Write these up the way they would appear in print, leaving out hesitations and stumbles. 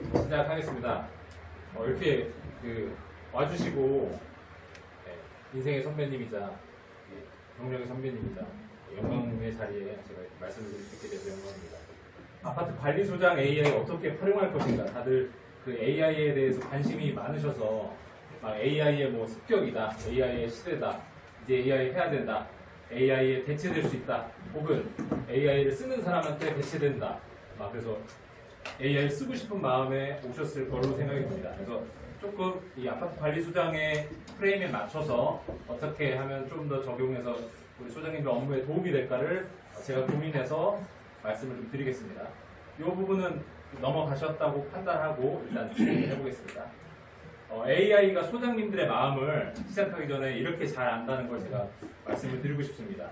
시작하겠습니다. 이렇게 와주시고 인생의 선배님이자 경력의 선배님이자 영광의 자리에 제가 말씀을 드릴 수 있게 돼서 영광입니다. 아파트 관리소장 AI 어떻게 활용할 것인가, 다들 그 AI에 대해서 관심이 많으셔서 막 AI의 뭐 습격이다, AI의 시대다, 이제 AI 해야 된다, AI에 대체될 수 있다, 혹은 AI를 쓰는 사람한테 대체된다, 그래서 AI를 쓰고 싶은 마음에 오셨을 거로 생각이 듭니다. 그래서 조금 이 아파트 관리소장의 프레임에 맞춰서 어떻게 하면 좀 더 적용해서 우리 소장님들 업무에 도움이 될까를 제가 고민해서 말씀을 좀 드리겠습니다. 이 부분은 넘어가셨다고 판단하고 일단 진행해 보겠습니다. AI가 소장님들의 마음을 시작하기 전에 이렇게 잘 안다는 걸 제가 말씀을 드리고 싶습니다.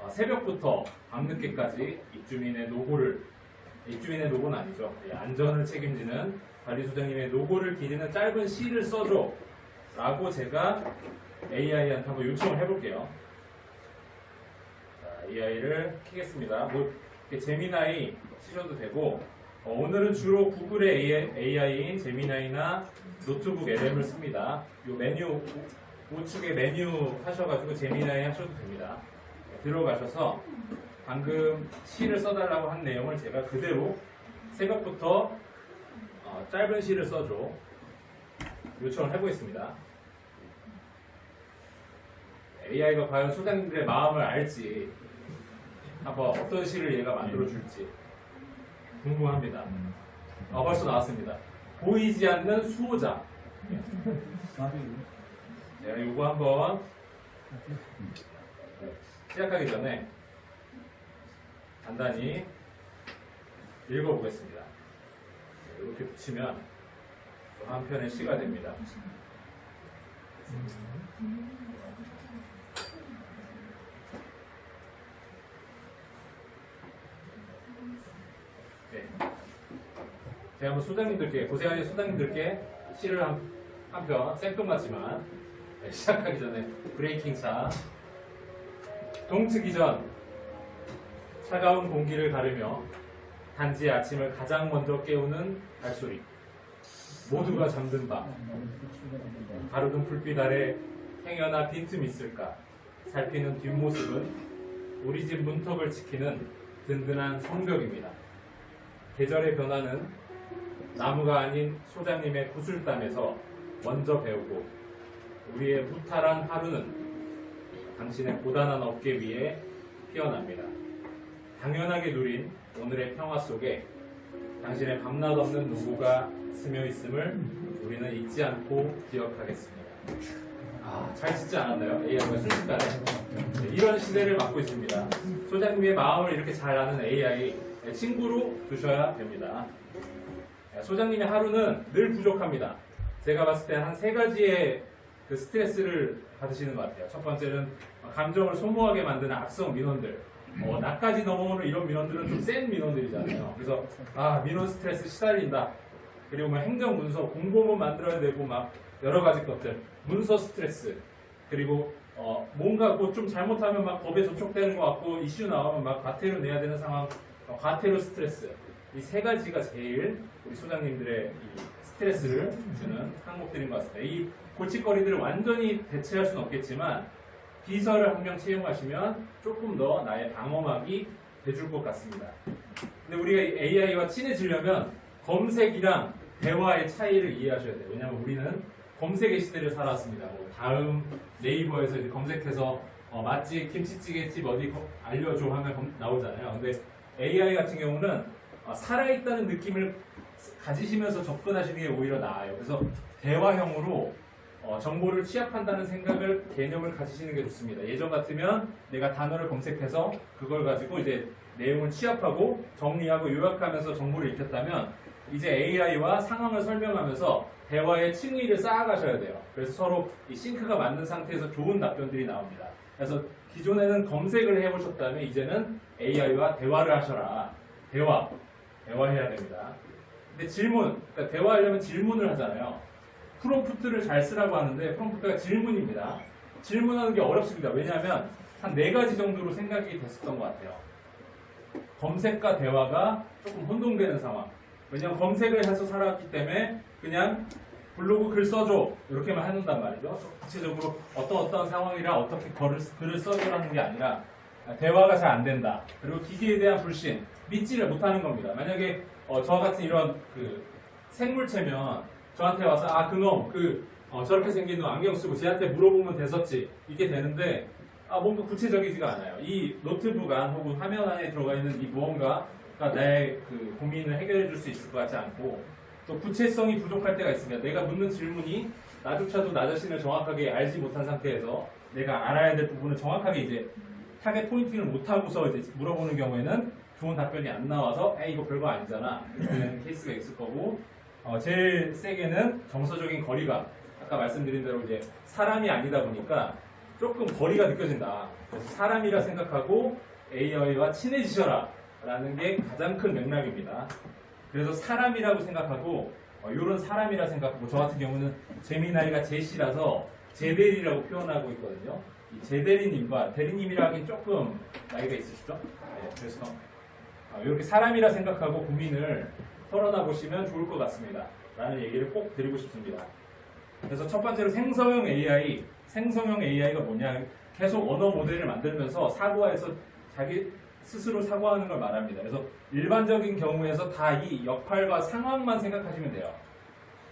새벽부터 밤늦게까지 입주민의 노고는 아니죠. 안전을 책임지는 관리소장님의 노고를 기리는 짧은 시를 써줘 라고 제가 AI한테 한번 요청을 해볼게요. 자, AI를 키겠습니다. 제미나이 치셔도 되고, 오늘은 주로 구글의 AI인 제미나이나 노트북 LM을 씁니다. 이 메뉴, 우측에 메뉴 하셔가지고 제미나이 하셔도 됩니다. 들어가셔서 방금 시를 써달라고 한 내용을 제가 그대로 새벽부터 짧은 시를 써줘 요청을 해보겠습니다. AI가 과연 소장님들의 마음을 알지, 한번 어떤 시를 얘가 만들어줄지 궁금합니다. 벌써 나왔습니다. 보이지 않는 수호자. 제가 요거 한번 시작하기 전에 간단히 읽어보겠습니다. 이렇게 붙이면 또 한편의 시가 됩니다. 네. 제가 한번 소장님들께, 고생하신 소장님들께 시를 한 편, 생뚱맞지만 시작하기 전에 브레이킹 차. 동트기 전 차가운 공기를 가르며 단지 아침을 가장 먼저 깨우는 발소리, 모두가 잠든 밤, 가로등 불빛 아래 행여나 빈틈 있을까 살피는 뒷모습은 우리 집 문턱을 지키는 든든한 성벽입니다. 계절의 변화는 나무가 아닌 소장님의 구슬땀에서 먼저 배우고, 우리의 무탈한 하루는 당신의 고단한 어깨 위에 피어납니다. 당연하게 누린 오늘의 평화 속에 당신의 밤낮 없는 노고가 스며 있음을 우리는 잊지 않고 기억하겠습니다. 잘 짓지 않았나요? AI가 순식간에 이런 시대를 맞고 있습니다. 소장님의 마음을 이렇게 잘 아는 AI 친구로 두셔야 됩니다. 소장님의 하루는 늘 부족합니다. 제가 봤을 때 한 3가지의 그 스트레스를 받으시는 것 같아요. 첫 번째는 감정을 소모하게 만드는 악성 민원들. 나까지 넘어오는 이런 민원들은 좀 센 민원들이잖아요. 그래서 민원 스트레스 시달린다. 그리고 행정 문서 공고문 만들어야 되고 여러 가지 것들, 문서 스트레스. 그리고 뭔가 좀 잘못하면 법에 저촉되는 것 같고 이슈 나오면 과태료 내야 되는 상황, 과태료 스트레스. 이 3가지가 제일 우리 소장님들의 이 스트레스를 주는 항목들인 것 같습니다. 이 골칫거리들을 완전히 대체할 수는 없겠지만 비서를 한 명 채용하시면 조금 더 나의 방어막이 돼줄 것 같습니다. 근데 우리가 AI와 친해지려면 검색이랑 대화의 차이를 이해하셔야 돼요. 왜냐하면 우리는 검색의 시대를 살았습니다. 다음 네이버에서 이제 검색해서 맛집, 김치찌개집 어디 알려줘 하면 나오잖아요. 근데 AI 같은 경우는 살아있다는 느낌을 가지시면서 접근하시는 게 오히려 나아요. 그래서 대화형으로 정보를 취합한다는 개념을 가지시는 게 좋습니다. 예전 같으면 내가 단어를 검색해서 그걸 가지고 이제 내용을 취합하고 정리하고 요약하면서 정보를 익혔다면, 이제 AI와 상황을 설명하면서 대화의 층위를 쌓아가셔야 돼요. 그래서 서로 이 싱크가 맞는 상태에서 좋은 답변들이 나옵니다. 그래서 기존에는 검색을 해보셨다면 이제는 AI와 대화를 하셔라. 대화해야 됩니다. 근데 그러니까 대화하려면 질문을 하잖아요. 프롬프트를 잘 쓰라고 하는데 프롬프트가 질문입니다. 질문하는 게 어렵습니다. 왜냐하면 한 4가지 정도로 생각이 됐었던 것 같아요. 검색과 대화가 조금 혼동되는 상황. 왜냐면 검색을 해서 살아왔기 때문에 그냥 블로그 글 써줘 이렇게만 해놓는단 말이죠. 구체적으로 어떤 상황이라 어떻게 글을 써줘라는 게 아니라 대화가 잘 안 된다. 그리고 기계에 대한 불신 믿지를 못하는 겁니다. 만약에 저와 같은 이런 그 생물체면 저한테 와서 그놈 저렇게 생긴 놈 안경 쓰고 쟤한테 물어보면 됐었지 이게 되는데 뭔가 구체적이지가 않아요. 이 노트북 안 혹은 화면 안에 들어가 있는 이 무언가가 내 그 고민을 해결해 줄 수 있을 것 같지 않고 또 구체성이 부족할 때가 있습니다. 내가 묻는 질문이 나조차도 나 자신을 정확하게 알지 못한 상태에서 내가 알아야 될 부분을 정확하게 이제 타겟 포인팅을 못하고서 이제 물어보는 경우에는 좋은 답변이 안 나와서 이거 별거 아니잖아 이런 케이스가 있을 거고 제일 세게는 정서적인 거리감 아까 말씀드린 대로 이제 사람이 아니다 보니까 조금 거리가 느껴진다. 그래서 사람이라 생각하고 AI와 친해지셔라 라는 게 가장 큰 맥락입니다. 그래서 사람이라고 생각하고 이런 사람이라 생각하고 저 같은 경우는 제미나이가 제시라서 제대리라고 표현하고 있거든요. 이 제대리님과 대리님이라 하긴 조금 나이가 있으시죠? 네, 그래서 이렇게 사람이라 생각하고 고민을 털어놔 보시면 좋을 것 같습니다. 라는 얘기를 꼭 드리고 싶습니다. 그래서 첫 번째로 생성형 AI가 뭐냐? 계속 언어 모델을 만들면서 사고해서 자기 스스로 사고하는 걸 말합니다. 그래서 일반적인 경우에서 다 이 역할과 상황만 생각하시면 돼요.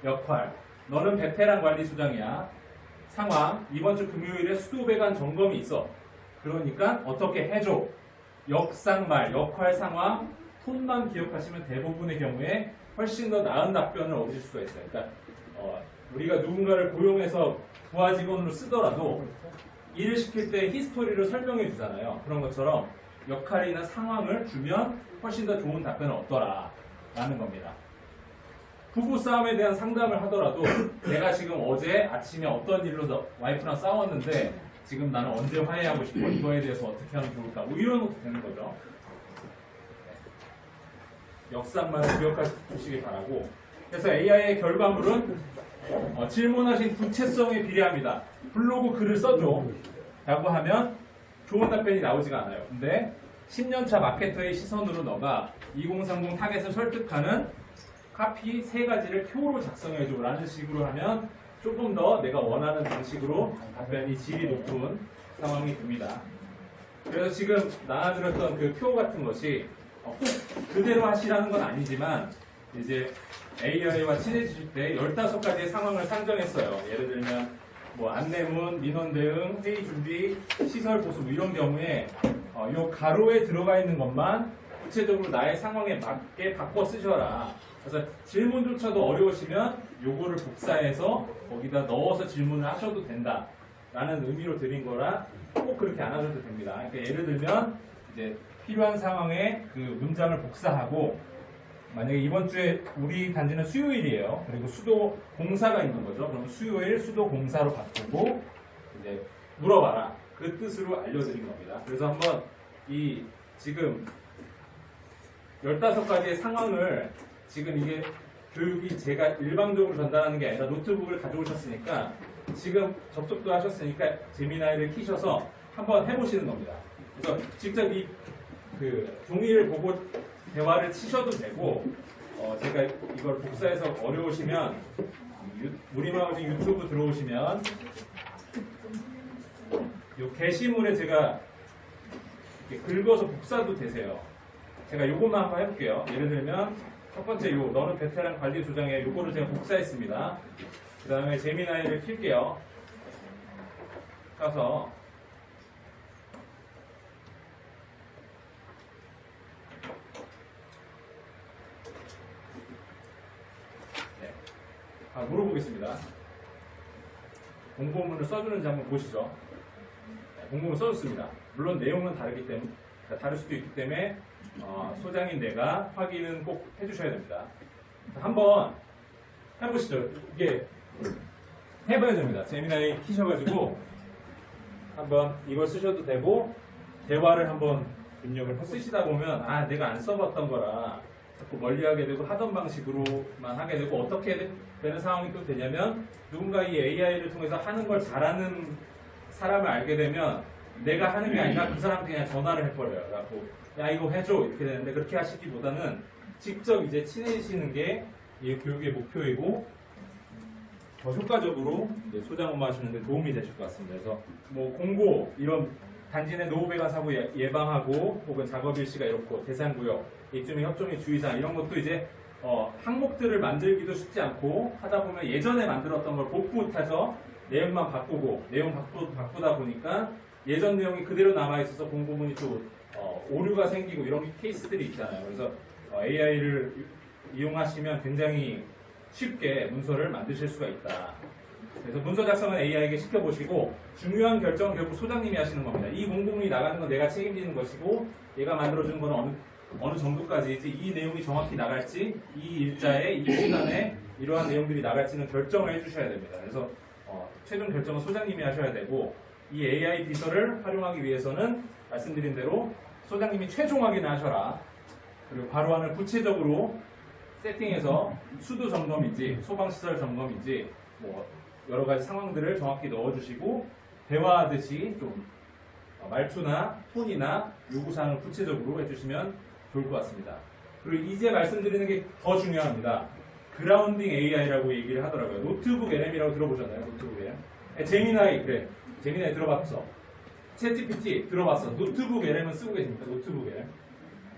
역할. 너는 베테랑 관리소장이야. 상황. 이번 주 금요일에 수도배관 점검이 있어. 그러니까 어떻게 해줘. 역상말, 역할, 상황, 톤만 기억하시면 대부분의 경우에 훨씬 더 나은 답변을 얻으실 수가 있어요. 그러니까 우리가 누군가를 고용해서 부하 직원으로 쓰더라도 일을 시킬 때 히스토리를 설명해 주잖아요. 그런 것처럼 역할이나 상황을 주면 훨씬 더 좋은 답변을 얻더라 라는 겁니다. 부부싸움에 대한 상담을 하더라도 내가 지금 어제 아침에 어떤 일로 와이프랑 싸웠는데 지금 나는 언제 화해하고 싶어 이거에 대해서 어떻게 하면 좋을까 뭐 이런 것도 되는 거죠. 역상만 기억해 주시기 바라고. 그래서 AI의 결과물은 질문하신 구체성에 비례합니다. 블로그 글을 써줘 라고 하면 좋은 답변이 나오지가 않아요. 근데 10년차 마케터의 시선으로 너가 2030 타겟을 설득하는 카피 3가지를 표로 작성해줘 라는 식으로 하면 조금 더 내가 원하는 방식으로 답변이 질이 높은 상황이 됩니다. 그래서 지금 나눠드렸던 그 표 같은 것이 꼭 그대로 하시라는 건 아니지만 이제 AI와 친해지실 때 15가지의 상황을 상정했어요. 예를 들면 뭐 안내문, 민원 대응, 회의 준비, 시설 보수 뭐 이런 경우에 요 가로에 들어가 있는 것만 구체적으로 나의 상황에 맞게 바꿔 쓰셔라. 그래서 질문조차도 어려우시면 요거를 복사해서 거기다 넣어서 질문을 하셔도 된다. 라는 의미로 드린 거라 꼭 그렇게 안 하셔도 됩니다. 그러니까 예를 들면 이제 필요한 상황에 그 문장을 복사하고 만약에 이번 주에 우리 단지는 수요일이에요. 그리고 수도 공사가 있는 거죠. 그럼 수요일 수도 공사로 바꾸고 이제 물어봐라. 그 뜻으로 알려드린 겁니다. 그래서 한번 이 지금 15가지의 상황을 지금 이게 교육이 제가 일방적으로 전달하는 게 아니라 노트북을 가져오셨으니까 지금 접속도 하셨으니까 제미나이를 키셔서 한번 해보시는 겁니다. 그래서 직접 이 그 종이를 보고 대화를 치셔도 되고 제가 이걸 복사해서 어려우시면 우리마우즈 유튜브 들어오시면 이 게시물에 제가 긁어서 복사도 되세요. 제가 요것만 한번 해볼게요. 예를 들면 첫 번째 너는 베테랑 관리소장에 요거를 제가 복사했습니다. 그 다음에 제미나이를 킬게요. 가서 물어보겠습니다. 공고문을 써주는지 한번 보시죠. 공고문 써줬습니다. 물론 내용은 다를 수도 있기 때문에 소장인 내가 확인은 꼭 해주셔야 됩니다. 한번 해보시죠. 이게 해봐야 됩니다. 제미나이 키셔가지고 한번 이걸 쓰셔도 되고 대화를 한번 입력을 쓰시다 보면 내가 안 써봤던 거라 자꾸 멀리하게 되고 하던 방식으로만 하게 되고 어떻게 되는 상황이 또 되냐면 누군가 이 AI를 통해서 하는 걸 잘하는 사람을 알게 되면 내가 하는 게 아니라 그 사람한테 그냥 전화를 해버려요. 그래갖고 야 이거 해줘 이렇게 되는데 그렇게 하시기보다는 직접 이제 친해지시는 게 이 교육의 목표이고 더 효과적으로 이제 소장 업무하시는데 도움이 되실 것 같습니다. 그래서 뭐 공고 이런 단지 내 노후 배관 사고 예방하고 혹은 작업 일시가 이렇고 대상구역, 입주민 협조민 주의사항 이런 것도 이제 항목들을 만들기도 쉽지 않고 하다 보면 예전에 만들었던 걸 복붙해서 내용만 바꾸고 내용 바꾸다 보니까 예전 내용이 그대로 남아 있어서 공고문이 또 오류가 생기고 이런 케이스들이 있잖아요. 그래서 AI를 이용하시면 굉장히 쉽게 문서를 만드실 수가 있다. 그래서 문서 작성은 AI에게 시켜보시고 중요한 결정은 결국 소장님이 하시는 겁니다. 이 공고문이 나가는 건 내가 책임지는 것이고 얘가 만들어주는 건 어느 정도까지지 이 내용이 정확히 나갈지 이 일자에 이 시간에 이러한 내용들이 나갈지는 결정을 해주셔야 됩니다. 그래서 최종 결정은 소장님이 하셔야 되고 이 AI 비서를 활용하기 위해서는 말씀드린 대로 소장님이 최종 확인을 하셔라. 그리고 바로안을 구체적으로 세팅해서 수도 점검인지 소방시설 점검인지 뭐 여러 가지 상황들을 정확히 넣어주시고 대화하듯이 좀 말투나 톤이나 요구사항을 구체적으로 해주시면 좋을 것 같습니다. 그리고 이제 말씀드리는 게 더 중요합니다. 그라운딩 AI라고 얘기를 하더라고요. 노트북 LM이라고 들어보셨나요? 노트북 LM? 제미나이, 그래. 제미나이 들어봤어. 챗GPT 들어봤어. 노트북 LM은 쓰고 계십니까? 노트북 LM?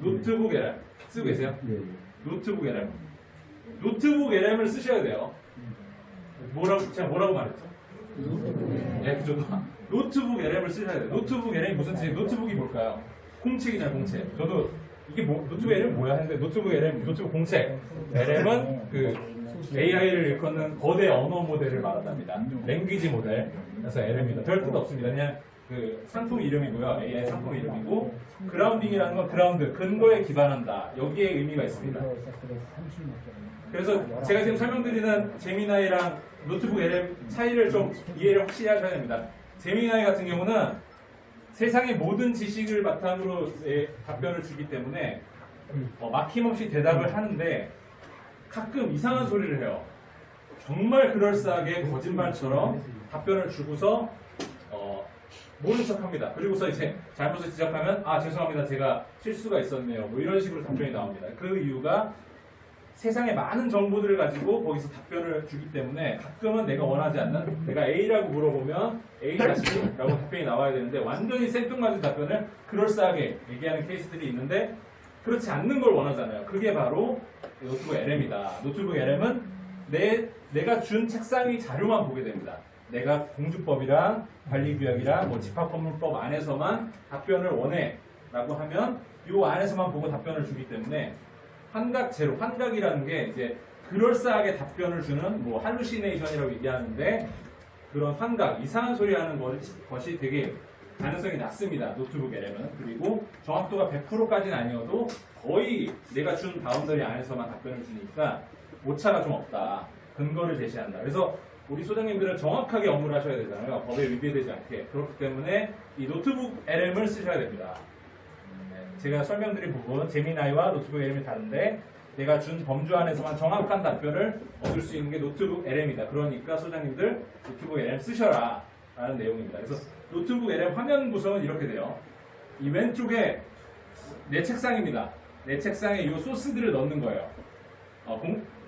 노트북 LM 쓰고 계세요? 네. 노트북 LM. 노트북 LM을 쓰셔야 돼요. 제가 뭐라고 말했죠? 네, 그죠. 노트북 LM을 쓰셔야 돼요. 노트북 LM이 무슨 뜻이에요? 노트북이 뭘까요? 공책이잖아요, 공책. 저도 이게 노트북 LM 뭐야 했는데 노트북 LM, 노트북 공책. LM은 그 AI를 일컫는 거대 언어 모델을 말한답니다. 랭귀지 모델. 그래서 LM입니다. 별 뜻 없습니다. 그냥 그 상품 이름이고요. AI 상품 이름이고 그라운딩이라는 건 그라운드, 근거에 기반한다. 여기에 의미가 있습니다. 그래서 제가 지금 설명드리는 제미나이랑 노트북 LM 차이를 좀 이해를 확실히 하셔야 됩니다. 제미나이 같은 경우는 세상의 모든 지식을 바탕으로 답변을 주기 때문에 막힘없이 대답을 하는데 가끔 이상한 소리를 해요. 정말 그럴싸하게 거짓말처럼 답변을 주고서 모른 척합니다. 그리고서 이제 잘못을 지적하면 죄송합니다. 제가 실수가 있었네요. 뭐 이런 식으로 답변이 나옵니다. 그 이유가 세상에 많은 정보들을 가지고 거기서 답변을 주기 때문에 가끔은 내가 원하지 않는 내가 A라고 물어보면 A-라고 답변이 나와야 되는데 완전히 생뚱맞은 답변을 그럴싸하게 얘기하는 케이스들이 있는데 그렇지 않는 걸 원하잖아요. 그게 바로 노트북 LM이다. 노트북 LM은 내가 준 책상의 자료만 보게 됩니다. 내가 공주법이랑 관리규약이랑 뭐 집합건물법 안에서만 답변을 원해 라고 하면 이 안에서만 보고 답변을 주기 때문에 환각제로, 환각이라는 게 이제 그럴싸하게 답변을 주는 뭐 할루시네이션이라고 얘기하는데 그런 환각, 이상한 소리 하는 것이 되게 가능성이 낮습니다. 노트북 LM은. 그리고 정확도가 100%까지는 아니어도 거의 내가 준 바운더리 안에서만 답변을 주니까 오차가 좀 없다. 근거를 제시한다. 그래서 우리 소장님들은 정확하게 업무를 하셔야 되잖아요. 법에 위배되지 않게. 그렇기 때문에 이 노트북 LM을 쓰셔야 됩니다. 제가 설명드린 부분, 제미나이와 노트북 LM이 다른데 내가 준 범주 안에서만 정확한 답변을 얻을 수 있는 게 노트북 LM이다. 그러니까 소장님들 노트북 LM 쓰셔라 라는 내용입니다. 그래서 노트북 LM 화면 구성은 이렇게 돼요. 이 왼쪽에 내 책상입니다. 내 책상에 이 소스들을 넣는 거예요.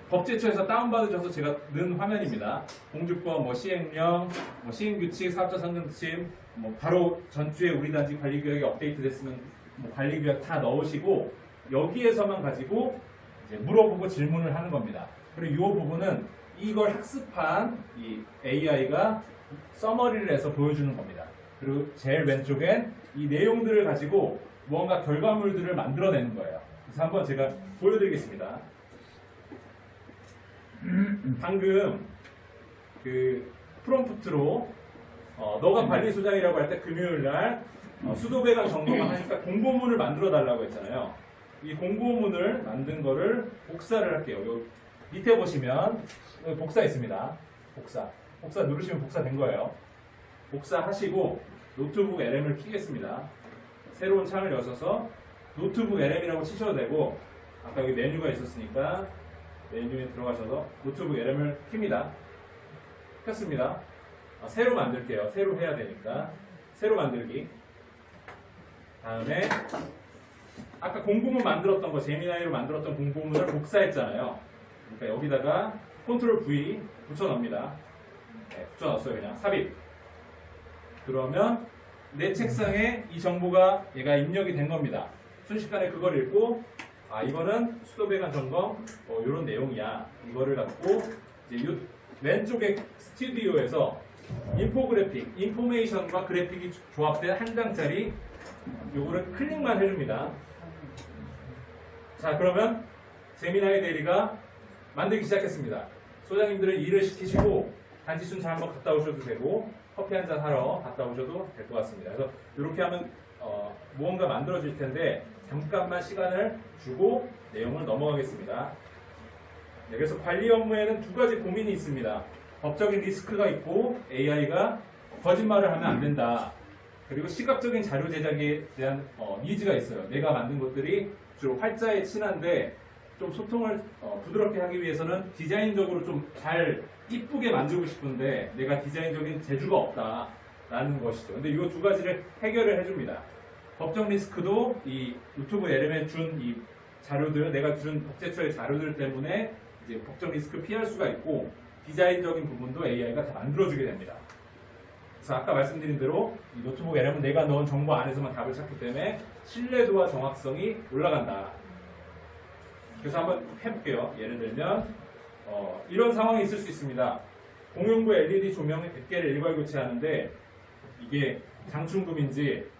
법제처에서 다운받으셔서 제가 넣은 화면입니다. 공주법, 뭐 시행령, 뭐 시행규칙, 사업자 선정지침, 뭐 바로 전주에 우리 단지 관리규약이 업데이트됐으면 뭐 관리규약 다 넣으시고 여기에서만 가지고 이제 물어보고 질문을 하는 겁니다. 그리고 이 부분은 이걸 학습한 이 AI가 서머리를 해서 보여주는 겁니다. 그리고 제일 왼쪽엔 이 내용들을 가지고 무언가 결과물들을 만들어내는 거예요. 그래서 한번 제가 보여드리겠습니다. 방금 그 프롬프트로 너가 관리소장이라고 할 때 금요일날 수도배관 점검을 하니까 공고문을 만들어 달라고 했잖아요. 이 공고문을 만든 거를 복사를 할게요. 여기 밑에 보시면 여기 복사 있습니다. 복사 누르시면 복사된 거예요. 복사하시고 노트북 LM을 키겠습니다. 새로운 창을 여셔서 노트북 LM이라고 치셔도 되고 아까 여기 메뉴가 있었으니까 메뉴에 들어가셔서 노트북 LM을 킵니다. 켰습니다. 새로 만들게요. 새로 해야 되니까 새로 만들기. 다음에 아까 공고문 만들었던 거, 제미나이로 만들었던 공고문을 복사했잖아요. 그러니까 여기다가 컨트롤 V 붙여넣습니다. 네, 붙여넣었어요. 그냥 삽입. 그러면 내 책상에 이 정보가 얘가 입력이 된 겁니다. 순식간에 그걸 읽고 이거는 수도 배관 점검 이런 내용이야. 이거를 갖고 이제 왼쪽에 스튜디오에서 인포그래픽, 인포메이션과 그래픽이 조합된 한 장짜리 요거를 클릭만 해줍니다. 자, 그러면 제미나이 대리가 만들기 시작했습니다. 소장님들은 일을 시키시고 단지 순차 한번 갔다 오셔도 되고 커피 한잔 하러 갔다 오셔도 될 것 같습니다. 그래서 이렇게 하면 무언가 만들어질 텐데 잠깐만 시간을 주고 내용을 넘어가겠습니다. 네, 그래서 관리 업무에는 두 가지 고민이 있습니다. 법적인 리스크가 있고 AI가 거짓말을 하면 안 된다. 그리고 시각적인 자료 제작에 대한 니즈가 있어요. 내가 만든 것들이 주로 활자에 친한데 좀 소통을 부드럽게 하기 위해서는 디자인적으로 좀 잘 이쁘게 만들고 싶은데 내가 디자인적인 재주가 없다라는 것이죠. 근데 이 두 가지를 해결을 해줍니다. 법적 리스크도 이 유튜브 LM에 준 이 자료들, 내가 준 법제처의 자료들 때문에 이제 법적 리스크 피할 수가 있고 디자인적인 부분도 AI가 다 만들어주게 됩니다. 그래서 아까 말씀드린 대로 이 노트북 LM은 내가 넣은 정보 안에서만 답을 찾기 때문에 신뢰도와 정확성이 올라간다. 그래서 한번 해볼게요. 예를 들면 이런 상황이 있을 수 있습니다. 공용부 LED 조명의 100개를 일괄 교체하는데 이게 장충금인지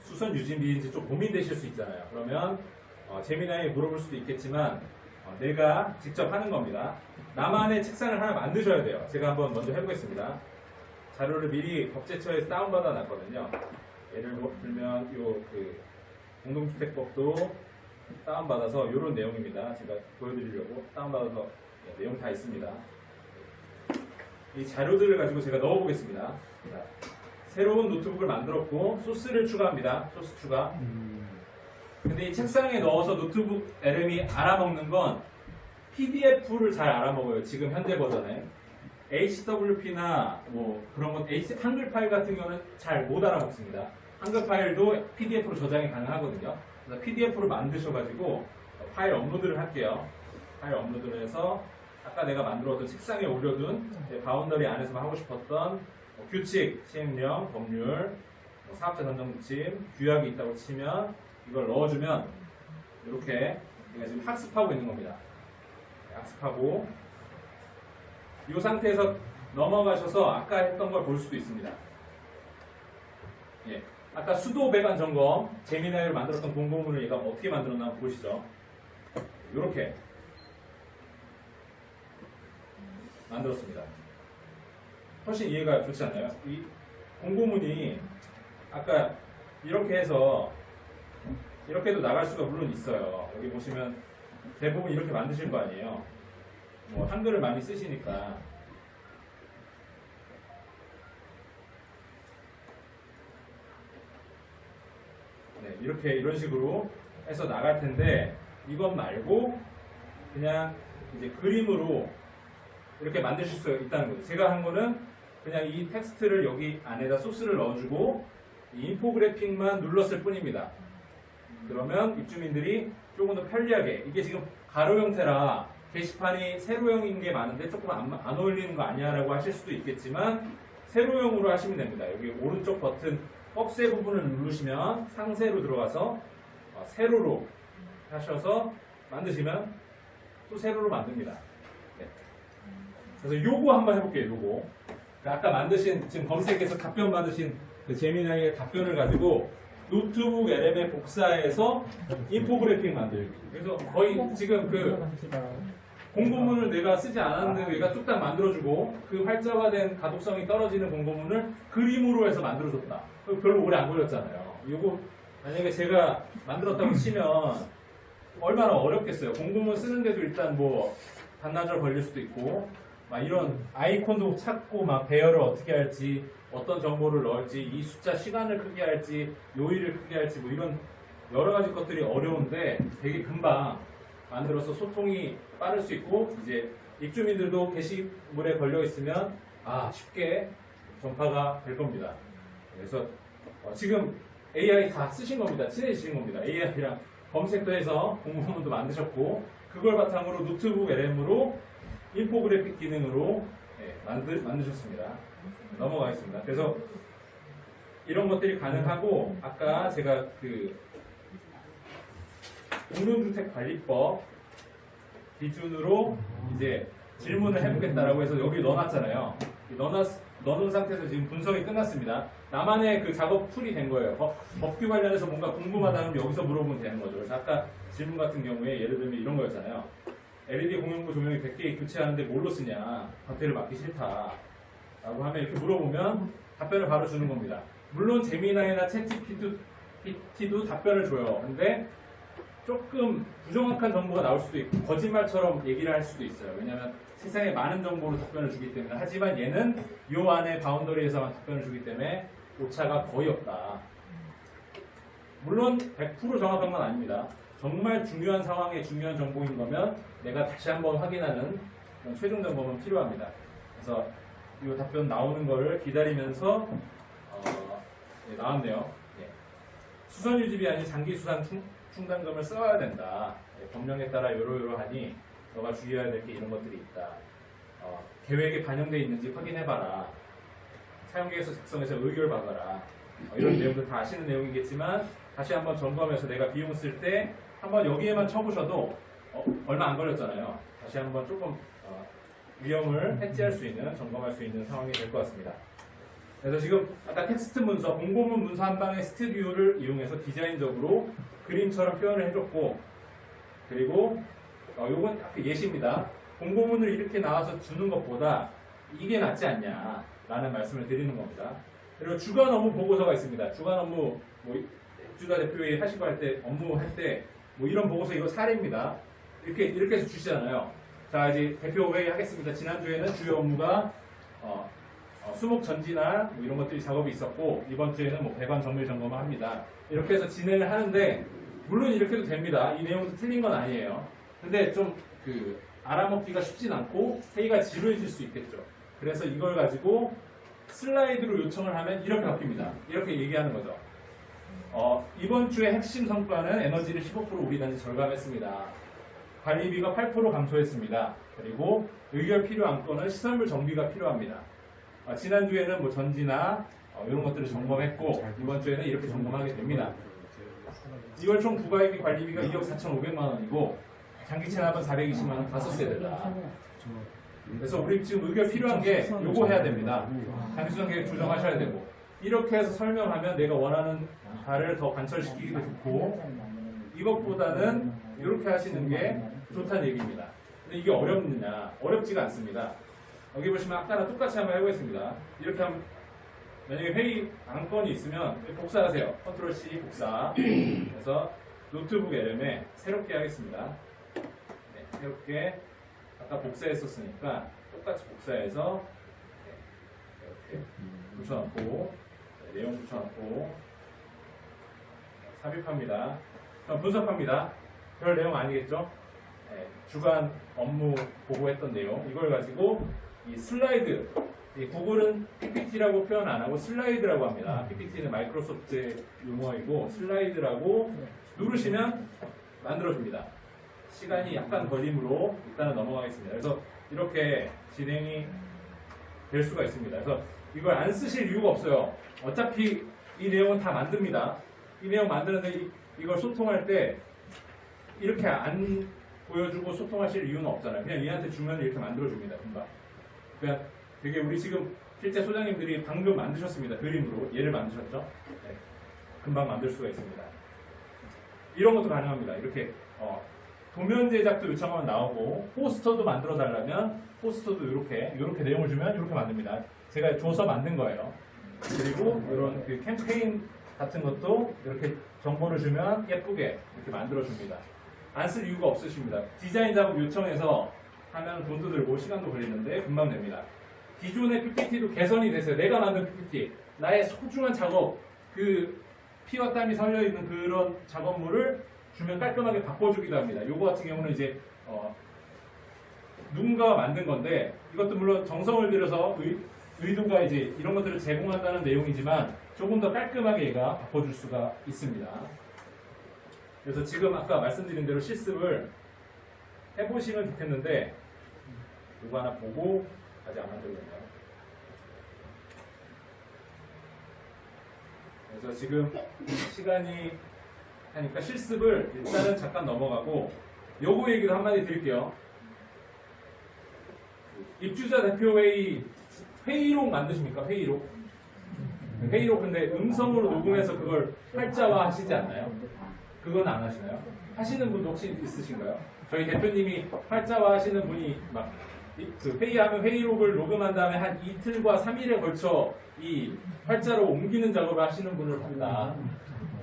수선 유지비인지 좀 고민되실 수 있잖아요. 그러면 제미나이에 물어볼 수도 있겠지만 내가 직접 하는 겁니다. 나만의 책상을 하나 만드셔야 돼요. 제가 한번 먼저 해보겠습니다. 자료를 미리 법제처에서 다운받아 놨거든요. 예를 들면 그 공동주택법도 다운받아서 이런 내용입니다. 제가 보여드리려고 다운받아서 내용 다 있습니다. 이 자료들을 가지고 제가 넣어보겠습니다. 자, 새로운 노트북을 만들었고 소스를 추가합니다. 소스 추가. 근데 이 책상에 넣어서 노트북 LM이 알아먹는 건 PDF를 잘 알아먹어요. 지금 현재 버전에. HWP나 뭐 그런 건 한글 파일 같은 경우는 잘 못 알아먹습니다. 한글 파일도 PDF로 저장이 가능하거든요. 그래서 PDF로 만드셔가지고 파일 업로드를 할게요. 파일 업로드를 해서 아까 내가 만들었던 책상에 올려둔 바운더리 안에서만 하고 싶었던 규칙, 시행령, 법률, 사업자 선정 지침, 규약이 있다고 치면 이걸 넣어주면 이렇게 내가 지금 학습하고 있는 겁니다. 학습하고 이 상태에서 넘어가셔서 아까 했던 걸 볼 수도 있습니다. 예. 아까 수도 배관 점검 제미나이로 만들었던 공고문을 얘가 어떻게 만들었나 한번 보시죠. 이렇게 만들었습니다. 훨씬 이해가 좋지 않나요? 이 공고문이 아까 이렇게 해서 이렇게도 나갈 수가 물론 있어요. 여기 보시면 대부분 이렇게 만드실 거 아니에요. 뭐 한글을 많이 쓰시니까. 네, 이런 식으로 해서 나갈 텐데 이것 말고 그냥 이제 그림으로 이렇게 만드실 수 있다는 거죠. 제가 한 거는 그냥 이 텍스트를 여기 안에다 소스를 넣어주고 이 인포그래픽만 눌렀을 뿐입니다. 그러면 입주민들이 조금 더 편리하게, 이게 지금 가로 형태라 게시판이 세로형인 게 많은데 조금 안 어울리는 거 아니야 라고 하실 수도 있겠지만 세로형으로 하시면 됩니다. 여기 오른쪽 버튼 박스의 부분을 누르시면 상세로 들어가서 세로로 하셔서 만드시면 또 세로로 만듭니다. 네. 그래서 요거 한번 해볼게요. 요거 아까 만드신, 지금 검색해서 답변 받으신 그 제미나이의 답변을 가지고 노트북 LM에 복사해서 인포그래픽 만들기. 그래서 거의 지금 그 공고문을 내가 쓰지 않았는데 얘가 뚝딱 만들어주고 그 활자화된 가독성이 떨어지는 공고문을 그림으로 해서 만들어줬다. 별로 오래 안 걸렸잖아요. 이거 만약에 제가 만들었다고 치면 얼마나 어렵겠어요. 공고문 쓰는데도 일단 뭐 반나절 걸릴 수도 있고 막 이런 아이콘도 찾고 막 배열을 어떻게 할지, 어떤 정보를 넣을지, 이 숫자 시간을 크게 할지, 요일을 크게 할지 뭐 이런 여러 가지 것들이 어려운데 되게 금방 만들어서 소통이 빠를 수 있고 이제 입주민들도 게시물에 걸려 있으면 쉽게 전파가 될 겁니다. 그래서 지금 AI 다 쓰신 겁니다. 친해지신 겁니다. AI랑 검색도 해서 공부문도 만드셨고 그걸 바탕으로 노트북 LM으로 인포그래픽 기능으로 만드셨습니다. 넘어가겠습니다. 그래서 이런 것들이 가능하고 아까 제가 그 공동주택관리법 기준으로 이제 질문을 해보겠다라고 해서 여기 넣어놨잖아요. 넣어놓은 상태에서 지금 분석이 끝났습니다. 나만의 그 작업 툴이 된 거예요. 법규 관련해서 뭔가 궁금하다면 여기서 물어보면 되는 거죠. 그래서 아까 질문 같은 경우에 예를 들면 이런 거였잖아요. LED 공용부 조명이 100개 교체하는데 뭘로 쓰냐? 박태를 맞기 싫다. 라고 하면 이렇게 물어보면 답변을 바로 주는 겁니다. 물론 제미나이나 챗GPT도 답변을 줘요. 근데 조금 부정확한 정보가 나올 수도 있고 거짓말처럼 얘기를 할 수도 있어요. 왜냐하면 세상에 많은 정보로 답변을 주기 때문에. 하지만 얘는 요 안에 바운더리에서만 답변을 주기 때문에 오차가 거의 없다. 물론 100% 정확한 건 아닙니다. 정말 중요한 상황에 중요한 정보인 거면 내가 다시 한번 확인하는 그런 최종 점검은 필요합니다. 그래서 이 답변 나오는 거를 기다리면서 나왔네요. 예. 수선 유지비 아닌 장기 수산 충당금을 써야 된다. 법령에 따라 요러요러하니 너가 주의해야 될 게 이런 것들이 있다. 계획에 반영되어 있는지 확인해봐라. 사용계획서 작성해서 의결받아라. 이런 내용들 다 아시는 내용이겠지만 다시 한번 점검해서 내가 비용 쓸 때 한번 여기에만 쳐보셔도 얼마 안 걸렸잖아요. 다시 한번 조금 위험을 해지할 수 있는, 점검할 수 있는 상황이 될 것 같습니다. 그래서 지금 아까 텍스트 문서, 공고문 문서 한 방의 스튜디오를 이용해서 디자인적으로 그림처럼 표현을 해줬고, 그리고 요건 아까 예시입니다. 공고문을 이렇게 나와서 주는 것보다 이게 낫지 않냐 라는 말씀을 드리는 겁니다. 그리고 주간 업무 보고서가 있습니다. 주간 업무 주가 대표회의 하시고 할 때 업무 할 때 이런 보고서 이거 사례입니다. 이렇게 해서 주시잖아요. 자, 이제 대표 회의 하겠습니다. 지난주에는 주요 업무가 수목 전지나 이런 것들이 작업이 있었고 이번 주에는 배관 정밀 점검을 합니다. 이렇게 해서 진행을 하는데 물론 이렇게 해도 됩니다. 이 내용도 틀린 건 아니에요. 근데 좀 알아먹기가 쉽진 않고 회의가 지루해질 수 있겠죠. 그래서 이걸 가지고 슬라이드로 요청을 하면 이렇게 바뀝니다. 이렇게 얘기하는 거죠. 이번 주의 핵심 성과는 에너지를 15% 우리 단지 절감했습니다. 관리비가 8% 감소했습니다. 그리고 의결 필요 안건은 시설물 정비가 필요합니다. 지난주에는 전지나 이런 것들을 점검했고 이번 주에는 이렇게 점검하게 됩니다. 이월 총 부가액이 관리비가 2억 4,500만 원이고 장기 체납은 420만 원 5세대다. 그래서 우리 지금 의결 필요한 게 요거 해야 됩니다. 장기수당 계획 조정하셔야 되고 이렇게 해서 설명하면 내가 원하는 바를 더 관철시키기도 좋고 이것보다는 이렇게 하시는 게 좋다는 얘기입니다. 근데 이게 어렵느냐? 어렵지가 않습니다. 여기 보시면 아까랑 똑같이 한번 해보겠습니다. 이렇게 하면 만약에 회의 안건이 있으면 복사하세요. 컨트롤 C 복사. 그래서 노트북 LM에 새롭게 하겠습니다. 네, 새롭게 아까 복사했었으니까 똑같이 복사해서 이렇게 붙여놓고 내용 붙여놓고 삽입합니다. 그럼 분석합니다. 별 내용 아니겠죠? 네, 주간 업무 보고했던 내용 이걸 가지고 이 슬라이드 구글은 PPT라고 표현 안 하고 슬라이드라고 합니다. PPT는 마이크로소프트의 용어이고 슬라이드라고 누르시면 만들어줍니다. 시간이 약간 걸림으로 일단은 넘어가겠습니다. 그래서 이렇게 진행이 될 수가 있습니다. 그래서 이걸 안 쓰실 이유가 없어요. 어차피 이 내용은 다 만듭니다. 이 내용 만드는데 이걸 소통할 때 이렇게 안 보여주고 소통하실 이유는 없잖아요. 그냥 얘한테 주면 이렇게 만들어줍니다. 금방. 그냥 되게 우리 지금 실제 소장님들이 방금 만드셨습니다. 그림으로 얘를 만드셨죠. 네. 금방 만들 수가 있습니다. 이런 것도 가능합니다. 이렇게 도면 제작도 요청하면 나오고 포스터도 만들어 달라면 포스터도 이렇게 내용을 주면 이렇게 만듭니다. 제가 줘서 만든 거예요. 그리고 이런 그 캠페인 같은 것도 이렇게 정보를 주면 예쁘게 이렇게 만들어 줍니다. 안 쓸 이유가 없으십니다. 디자인 작업 요청해서 하면 돈도 들고 시간도 걸리는데 금방 됩니다. 기존의 PPT도 개선이 됐어요. 내가 만든 PPT, 나의 소중한 작업, 그 피와 땀이 설려 있는 그런 작업물을 주면 깔끔하게 바꿔주기도 합니다. 요거 같은 경우는 이제 누군가가 만든 건데 이것도 물론 정성을 들여서 의도가 이제 이런 것들을 제공한다는 내용이지만 조금 더 깔끔하게 얘가 바꿔줄 수가 있습니다. 그래서 지금 아까 말씀드린 대로 실습을 해보시면 좋겠는데 이거 하나 보고 아직 안 만들었네요. 그래서 지금 시간이 하니까 실습을 일단은 잠깐 넘어가고 요거 얘기도 한마디 드릴게요. 입주자 대표회의 회의록 만드십니까? 회의록? 회의록 근데 음성으로 녹음해서 그걸 활자화 하시지 않나요? 그건 안 하시나요? 하시는 분도 혹시 있으신가요? 저희 대표님이 활자화 하시는 분이 막 그 회의하면 회의록을 녹음한 다음에 한 이틀과 3일에 걸쳐 이 활자로 옮기는 작업을 하시는 분을 봤다.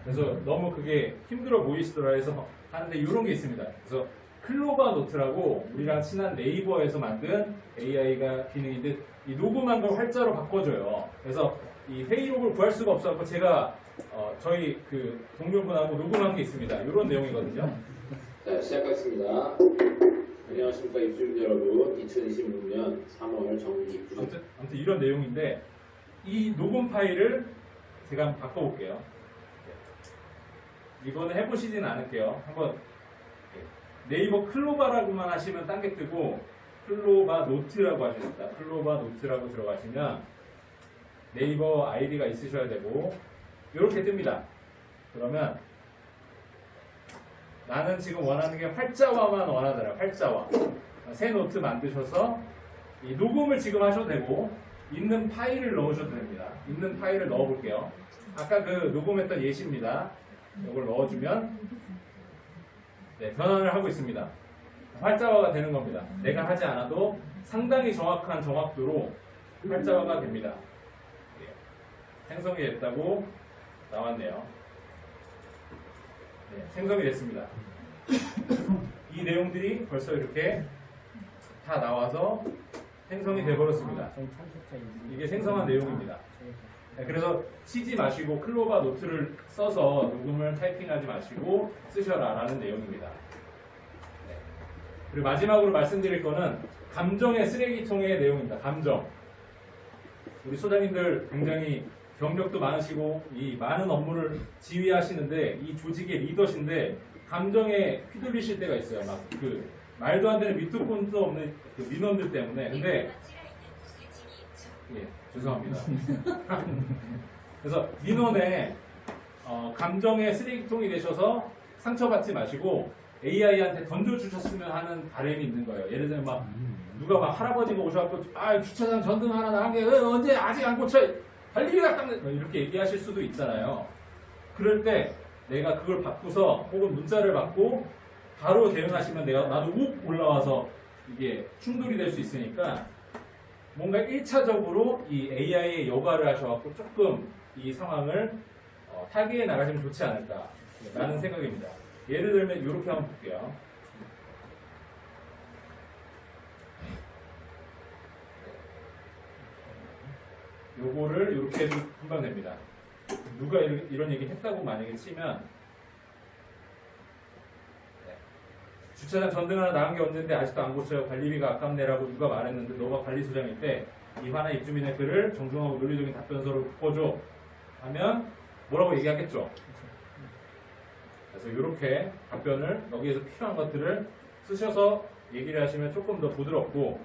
그래서 너무 그게 힘들어 보이시더라 해서 하는데 이런 게 있습니다. 그래서 클로바 노트라고 우리랑 친한 네이버에서 만든 AI가 기능인데 이 녹음한 걸 활자로 바꿔줘요. 그래서 이 회의록을 구할 수가 없어서 제가 저희 그 동료분하고 녹음한 게 있습니다. 이런 내용이거든요. 자, 시작하겠습니다. 안녕하십니까 입주민 여러분. 2026년 3월 정기 입주. 아무튼 이런 내용인데 이 녹음 파일을 제가 한번 바꿔볼게요. 이거는 해보시진 않을게요. 한번 네이버 클로바라고만 하시면 딴 게 뜨고 클로바 노트라고 하십니다. 클로바 노트라고 들어가시면 네이버 아이디가 있으셔야 되고 이렇게 뜹니다. 그러면 나는 지금 원하는 게 활자화만 원하더라. 활자화. 새 노트 만드셔서 이 녹음을 지금 하셔도 되고 있는 파일을 넣으셔도 됩니다. 있는 파일을 넣어볼게요. 아까 그 녹음했던 예시입니다. 이걸 넣어주면 네, 변환을 하고 있습니다. 활자화가 되는 겁니다. 내가 하지 않아도 상당히 정확한 정확도로 활자화가 됩니다. 예, 생성이 됐다고 나왔네요. 네, 생성이 됐습니다. 이 내용들이 벌써 이렇게 다 나와서 생성이 되어버렸습니다. 이게 생성한 내용입니다. 네, 그래서 치지 마시고 클로바 노트를 써서 녹음을 타이핑하지 마시고 쓰셔라 라는 내용입니다. 네. 그리고 마지막으로 말씀드릴 거는 감정의 쓰레기통의 내용입니다. 감정. 우리 소장님들 굉장히 경력도 많으시고 이 많은 업무를 지휘하시는데 이 조직의 리더신데 감정에 휘둘리실 때가 있어요. 막 그 말도 안 되는 밑도 끝도 없는 그 민원들 때문에. 근데 예, 죄송합니다. 그래서 민원에 감정의 쓰레기통이 되셔서 상처받지 마시고 AI한테 던져주셨으면 하는 바람이 있는 거예요. 예를 들면 막 누가 막 할아버지가 오셔갖고 주차장 전등 하나 나간 게 언제 아직 안 고쳐 관리비가 깎는 이렇게 얘기하실 수도 있잖아요. 그럴 때 내가 그걸 받고서 혹은 문자를 받고 바로 대응하시면 나도 욱 올라와서 이게 충돌이 될 수 있으니까 뭔가 1차적으로 이 AI의 여과를 하셔갖고 조금 이 상황을 타개해 나가시면 좋지 않을까 라는 생각입니다. 예를 들면 이렇게 한번 볼게요. 요거를 이렇게 해도 금방 됩니다. 누가 이런 얘기 했다고 만약에 치면 주차장 전등 하나 나간 게 없는데 아직도 안 고쳐요. 관리비가 아깝네라고 누가 말했는데 너가 관리소장일 때 이 화나 입주민의 글을 정중하고 논리적인 답변서로 바꿔줘 하면 뭐라고 얘기하겠죠. 그래서 이렇게 답변을 여기에서 필요한 것들을 쓰셔서 얘기를 하시면 조금 더 부드럽고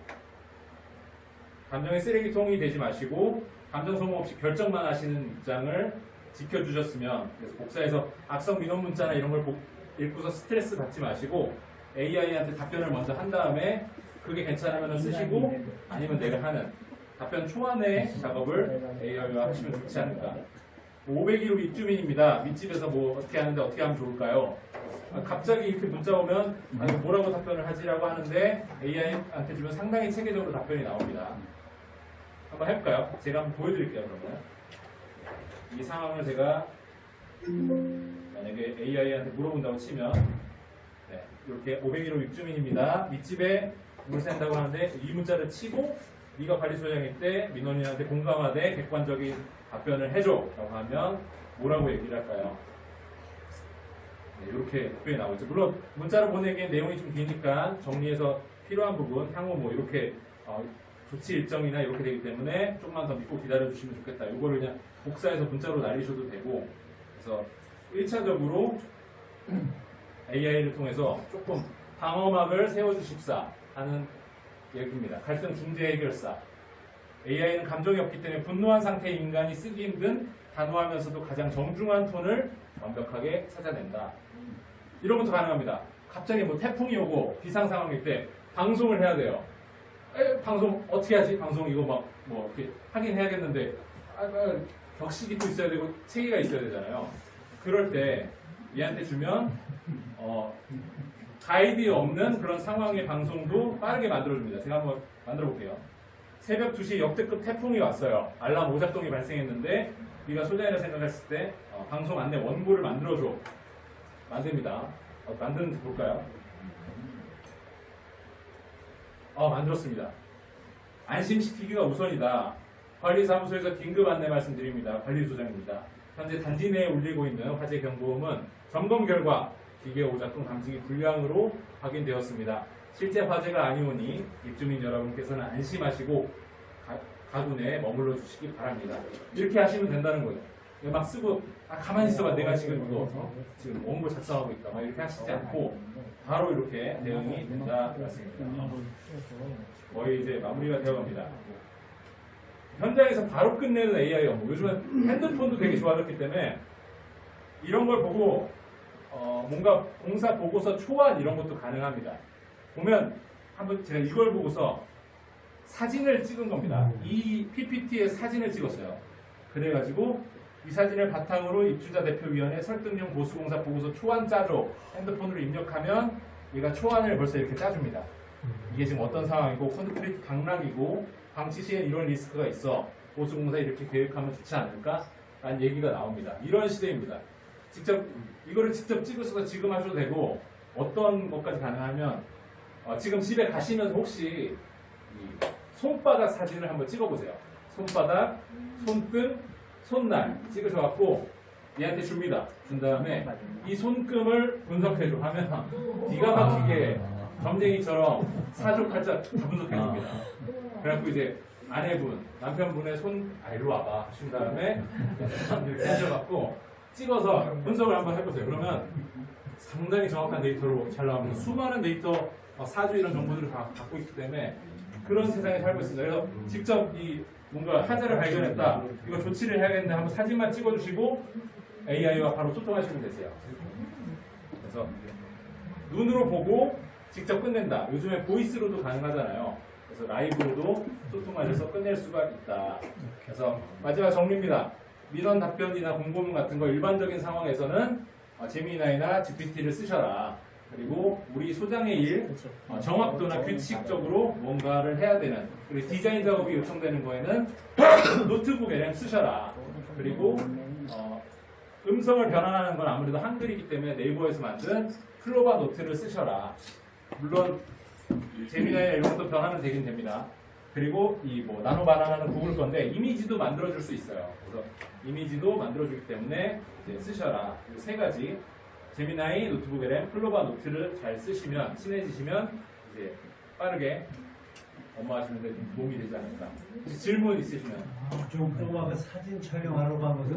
감정의 쓰레기통이 되지 마시고 감정 소모 없이 결정만 하시는 입장을 지켜주셨으면 그래서 복사해서 악성 민원 문자나 이런 걸 읽고서 스트레스 받지 마시고 AI한테 답변을 먼저 한 다음에 그게 괜찮으면 쓰시고 아니면 내가 하는 답변 초안의 작업을 AI와 하시면 좋지 않을까. 501호 입주민입니다. 윗집에서 뭐 어떻게 하는데 어떻게 하면 좋을까요? 갑자기 이렇게 문자 오면 아니 뭐라고 답변을 하지라고 하는데 AI한테 주면 상당히 체계적으로 답변이 나옵니다. 한번 해볼까요? 제가 한번 보여드릴게요. 그러면 이 상황을 제가 만약에 AI한테 물어본다고 치면 네, 이렇게 501호 입주민입니다. 윗집에 물 샌다고 하는데 이 문자를 치고 네가 관리소장일 때 민원인한테 공감하되 객관적인 답변을 해줘 라고 하면 뭐라고 얘기를 할까요? 네, 이렇게 답변이 나오죠. 물론 문자로 보내기엔 내용이 좀 기니까 정리해서 필요한 부분 향후 뭐 이렇게 조치 일정이나 이렇게 되기 때문에 조금만 더 믿고 기다려주시면 좋겠다. 이거를 그냥 복사해서 문자로 날리셔도 되고, 그래서 1차적으로 AI를 통해서 조금 방어막을 세워주십사 하는 얘기입니다. 갈등 중재 해결사. AI는 감정이 없기 때문에 분노한 상태의 인간이 쓰기 힘든 단호하면서도 가장 정중한 톤을 완벽하게 찾아낸다. 이런 것도 가능합니다. 갑자기 뭐 태풍이 오고 비상 상황일 때 방송을 해야 돼요. 방송 어떻게 하지? 방송 이거 막 뭐 이렇게 하긴 해야겠는데 격식이 또 있어야 되고 체계가 있어야 되잖아요. 그럴 때 얘한테 주면 가이드 없는 그런 상황의 방송도 빠르게 만들어줍니다. 제가 한번 만들어 볼게요. 새벽 2시에 역대급 태풍이 왔어요. 알람 오작동이 발생했는데 우리가 소장이라 생각했을 때 방송 안내 원고를 만들어줘. 만듭니다. 만드는지 볼까요? 만들었습니다. 안심시키기가 우선이다. 관리사무소에서 긴급 안내 말씀드립니다. 관리소장입니다. 현재 단지 내에 울리고 있는 화재 경보음은 점검 결과 기계 오작동 감지기 불량으로 확인되었습니다. 실제 화재가 아니오니 입주민 여러분께서는 안심하시고 가구 내에 머물러 주시기 바랍니다. 이렇게 하시면 된다는 거예요. 막 쓰고 가만히 있어봐 내가 지금 이거 지금 원고 작성하고 있다 막 이렇게 하시지 않고 바로 이렇게 대응이 된다 말씀입니다. 거의 이제 마무리가 되어갑니다. 현장에서 바로 끝내는 AI 업무. 요즘은 핸드폰도 되게 좋아졌기 때문에 이런 걸 보고 뭔가 공사 보고서 초안 이런 것도 가능합니다. 보면 한번 제가 이걸 보고서 사진을 찍은 겁니다. 이 PPT에 사진을 찍었어요. 그래가지고 이 사진을 바탕으로 입주자 대표위원회 설득용 보수공사 보고서 초안 짜줘 핸드폰으로 입력하면 얘가 초안을 벌써 이렇게 짜줍니다. 이게 지금 어떤 상황이고 콘크리트 강락이고 방치 시에 이런 리스크가 있어 보수공사 이렇게 계획하면 좋지 않을까? 라는 얘기가 나옵니다. 이런 시대입니다. 이거를 직접 찍으셔서 지금 하셔도 되고 어떤 것까지 가능하면 지금 집에 가시면서 혹시 이 손바닥 사진을 한번 찍어보세요. 손바닥, 손등, 손날 찍으셔갖고 얘한테 줍니다. 준 다음에 이 손금을 분석해줘 하면 기가 막히게 점쟁이처럼 사족할자 다 분석해줍니다. 그래갖고 이제 아내분, 남편분의 일로 와봐 하신 다음에 이렇게 하셔갖고 찍어서 분석을 한번 해보세요. 그러면 상당히 정확한 데이터로 잘 나옵니다. 수많은 데이터, 사주 이런 정보들을 다 갖고 있기 때문에 그런 세상에 살고 있습니다. 그래서 직접 이 뭔가 화재를 발견했다, 이거 조치를 해야겠는데 한번 사진만 찍어주시고 AI와 바로 소통하시면 되세요. 그래서 눈으로 보고 직접 끝낸다. 요즘에 보이스로도 가능하잖아요. 그래서 라이브로도 소통하셔서 끝낼 수가 있다. 그래서 마지막 정리입니다. 민원 답변이나 공고문 같은 거 일반적인 상황에서는 제미나이나 GPT를 쓰셔라. 그리고 우리 소장의 일, 정확도나 규칙적으로 뭔가를 해야 되는, 그리고 디자인 작업이 요청되는 거에는 노트북 LM 쓰셔라. 그리고 음성을 변환하는 건 아무래도 한글이기 때문에 네이버에서 만든 클로바 노트를 쓰셔라. 물론 제미나이나 이런 것도 변하면 되긴 됩니다. 그리고 이 나노 바나나는 구글 건데 이미지도 만들어줄 수 있어요. 그래서 이미지도 만들어주기 때문에 이제 쓰셔라. 이 세 가지 제미나이, 노트북 LM, 클로바 노트를 잘 쓰시면 친해지시면 이제 빠르게 업무하시는 데 도움이 되지 않을까. 질문 있으시면. 좀 꼬마가 사진 촬영하러 가면서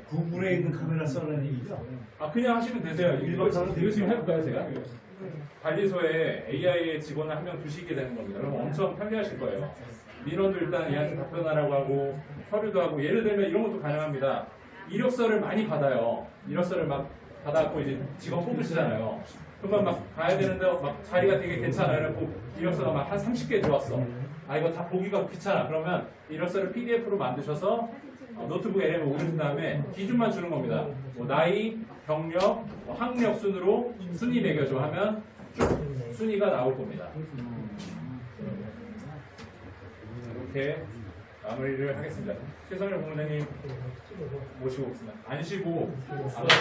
구글에 있는 카메라 써라는 얘기죠? 그냥 하시면 되세요. 이거 지금 해볼까요, 제가? 관리소에 AI의 직원을 한 명 두시게 되는 겁니다. 그럼 엄청 편리하실 거예요. 민원도 일단 얘한테 답변하라고 하고 서류도 하고, 예를 들면 이런 것도 가능합니다. 이력서를 많이 받아요. 이력서를 막 받아갖고 이제 직원 뽑으시잖아요. 그러면 막 가야 되는데 막 자리가 되게 괜찮아요. 그래서 이력서가 막 한 30개 들어왔어. 이거 다 보기가 귀찮아. 그러면 이력서를 PDF로 만드셔서 노트북 LM에 올린 다음에 기준만 주는 겁니다. 나이, 경력, 학력 순으로 순위 매겨줘 하면 쭉 순위가 나올 겁니다. 이렇게 마무리를 하겠습니다. 최성일 본부장님 모시고 오겠습니다. 안 쉬고. 감사합니다.